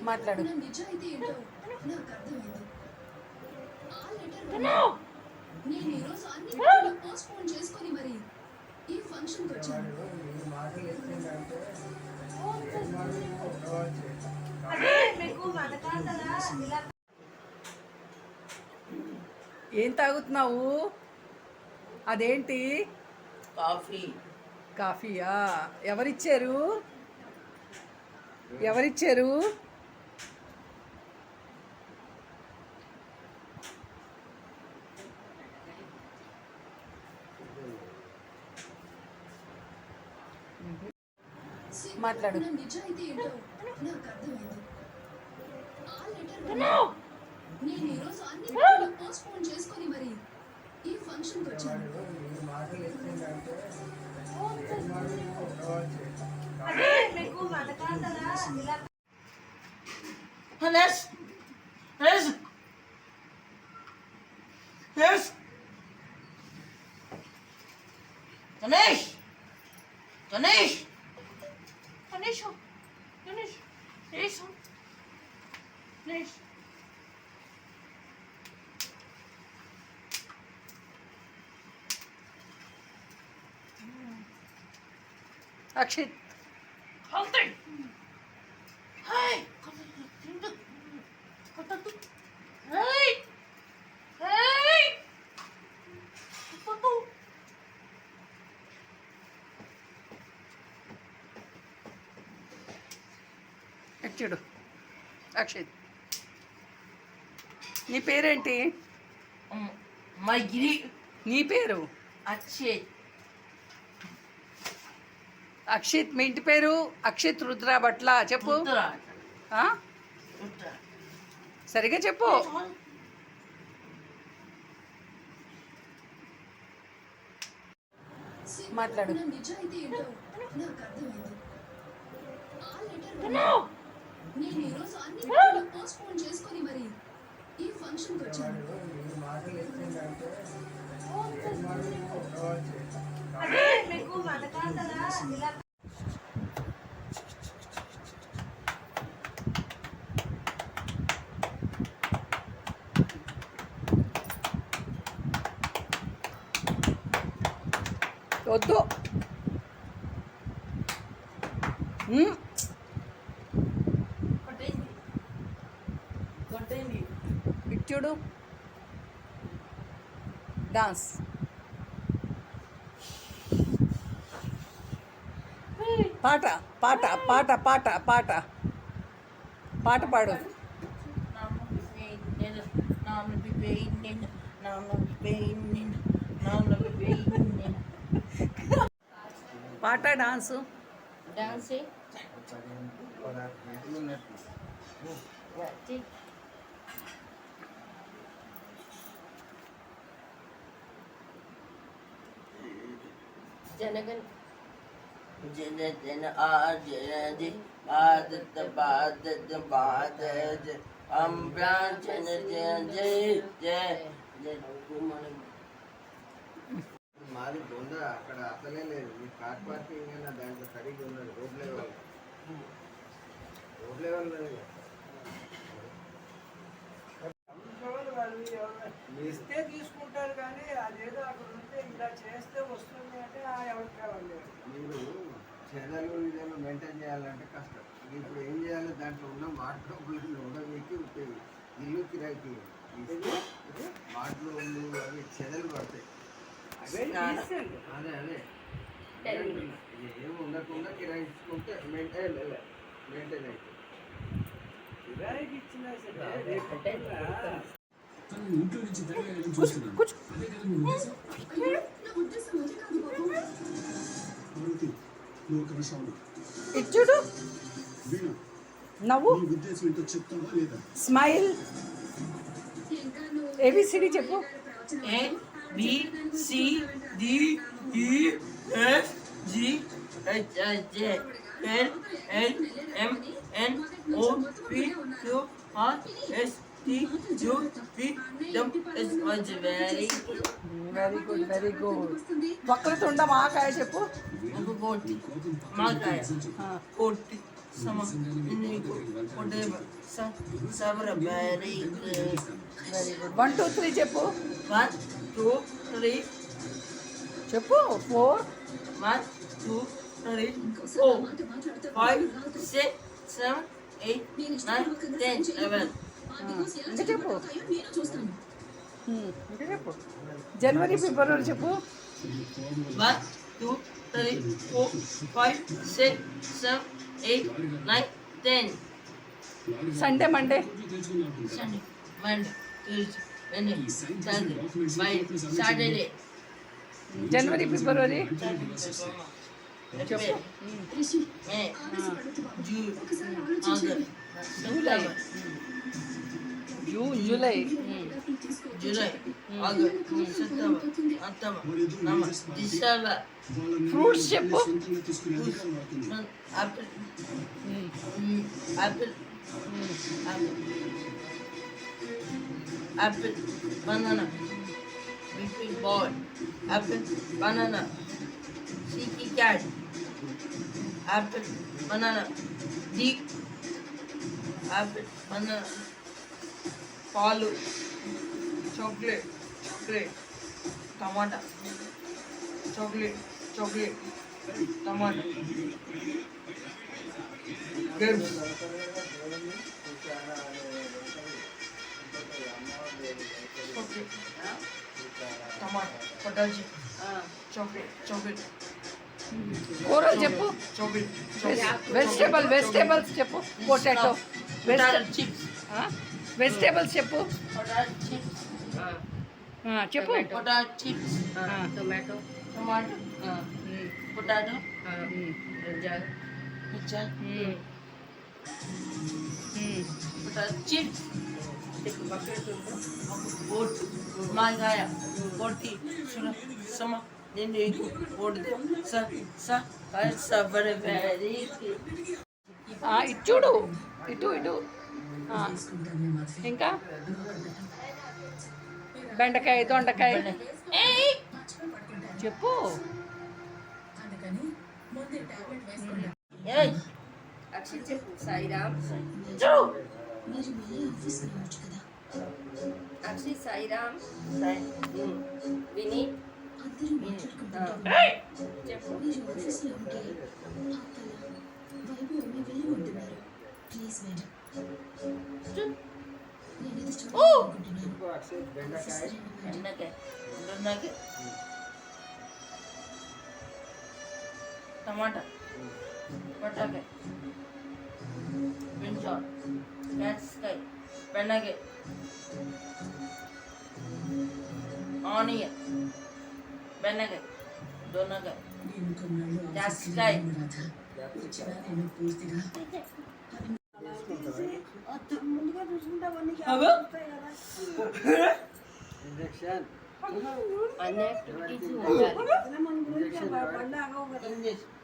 మాట్లాడు. నిజాయితీ ఏంటో నాకు అర్థమైంది. ఆ లెటర్ నేను ఈరోజు అన్ని పనులు పోస్ట్పోన్ చేసుకొని మరి ఈ ఫంక్షన్కి వచ్చాను. ఏం తాగుతున్నావు? అదేంటి? కాఫీ. కాఫీయా? ఎవరిచ్చారు? ఎవరిచ్చారు? మాట్లాడు. నిజాయితీ ఏంటో నాకు అర్థమైంది. ఆ లెటర్ నేను ఈరోజు అన్ని పనులు పోస్ట్పోన్ చేసుకొని మరి ఈ ఫంక్షన్కి వచ్చాను. అక్షిత్, చూడు. అక్షిత్, నీ పేరేంటి? మైగిరి. నీ పేరు? అక్షయ్. అక్షిత్. మీ ఇంటి పేరు? అక్షిత్ రుద్ర భట్ల. చెప్పు. ఆ? సరిగా చెప్పు. మాట్లాడు. నిజాయితీ ఏంటో నాకు అర్థమైంది. ఆ లెటర్ నేను ఈరోజు అన్ని పనులు పోస్ట్పోన్ చేసుకొని మరి ఈ ఫంక్షన్కి వచ్చాను. వద్దు. ఇచ్చుడు. డాన్స్. పాట పాట పాట పాట పాట పాట పాడు. పాట డాన్సు. డాన్స్. జనగణ జన జన ఆజనది బాదత బాదత బాదజ అంబ్రాంచన జయ జయ జయ జయ. మాది బొంద అక్కడ అసలే లేదు. మీ కార్ పార్కింగ్ అయినా దాంట్లో సరిగ్గా ఉన్నది. రోడ్ లెవెల్ లేదు. ఇస్తే తీసుకుంటారు కానీ అదేదో అక్కడ ఉంటే ఇలా చేస్తే వస్తుంది అంటే ఎవరికి కావాలి. మీరు చెదలు ఇదేమో మెయింటైన్ చేయాలంటే కష్టం. ఇప్పుడు ఏం చేయాలి? దాంట్లో ఉన్న వాటర్ ఉండవేకి ఉపయోగి ఇల్లు కిరాయికి వాటిలో అవి చెదలు పడతాయి. అదే అదే ఏమి ఉండకుండా కిరాయించుకుంటే మెయింటైన్ అవుతుంది. కిరాయికి ఇచ్చినా సరే ఇంట్లో నుంచి చూస్తున్నాను. అదే కదా మీ ఉద్దేశం? నా ఉద్దేశం అది కాదు బాబు. మారుతి, నువ్వు ఒక నిమిషం ఉండు. ఇచ్చుడు. వీణా, నవ్వు. నీ ఉద్దేశం ఏంటో చెప్తావా లేదా? స్మైల్. ఏబిసిడి చెప్పు. A B C D E F G H I J L L M N O P Q R S T U P W S very very good, very good. వక్రతుండ మహాకాయ చెప్పు. ఒక కోటి మాకాయ కోటి సమ whatever. Sabra, very good. Very good 1 2 3 చెప్పు 1, 2, 3. చెప్పు 4 1, 2, 3, ఇంకోసారి ఆ 4, మాట మాట్లాడితే 5, రాదు. 6, 7, 8, నేను 9, ఇష్టపూర్వకంగా 10, సైన్ చేయను. 11. ఆ divorce ఎలా ఇంకా చెప్పు. చేయబడతాయో నేను చూస్తాను. ఇంకా చెప్పు జనవరి ఫిబ్రవరి చెప్పు 1, 2, 3, 4, 5, 6, 7, 8, 9, 10. Sunday Monday Sunday, Monday, Tuesday, Wednesday, Thursday, Friday, Saturday. జనవరి ఫిబ్రవరి April, రిషి, May, ఆవేశపడొద్దు బాబు. June, ఒకసారి ఆలోచించండి. August, July September, June July July, August, September, October, November, December, Fruits చెప్పు. April, April, Apple, banana, big boy, apple, banana, cheeky cat, apple, banana, dick, apple, banana, palu, chocolate, tomato, chocolate, tomato, grapes, chocolate, tomato, potato, chocolate, కూరలు చెప్పు chocolate, vegetables చెప్పు potato potato chips, vegetables చెప్పు potato chips, చెప్పు potato chips, tomato tomato, potato, pizza, potato chips, boat, మాగాయ, పొట్టి, సమ, నేను ఎక్కువ పొడితే Sabar very ఇటు చూడు ఇటు ఇంకా బెండకాయ దొండకాయ చెప్పు అందుకని ముందే టాబ్లెట్ వేసుకోండి. అక్షిత్ చెప్పు సాయిరామ్ మీరు మళ్ళీ ఆఫీస్కి రావచ్చు కదా. అక్షిత్ సాయిరామ్ వినీత్ అందరూ మాట్లాడుకుంటారు. చెప్పు మీరు ఆఫీస్లో ఉంటే అక్కల వైభవ్ వెళ్ళి ఉంటున్నారు. ప్లీజ్ మేడం, నేను ఇది చూడాలనుకుంటున్నాను. బెండకాయ దొండకాయ టమాటా పొటాకాయ బ్రింజాల్ క్యాప్సికాయ బెండకాయ ఆనియన్ బెండకాయ దొండకాయ క్యాప్సికాయ ఇంజక్షన్ అన్ని యాక్టివిటీస్ ఉండాలి ఇంజక్షన్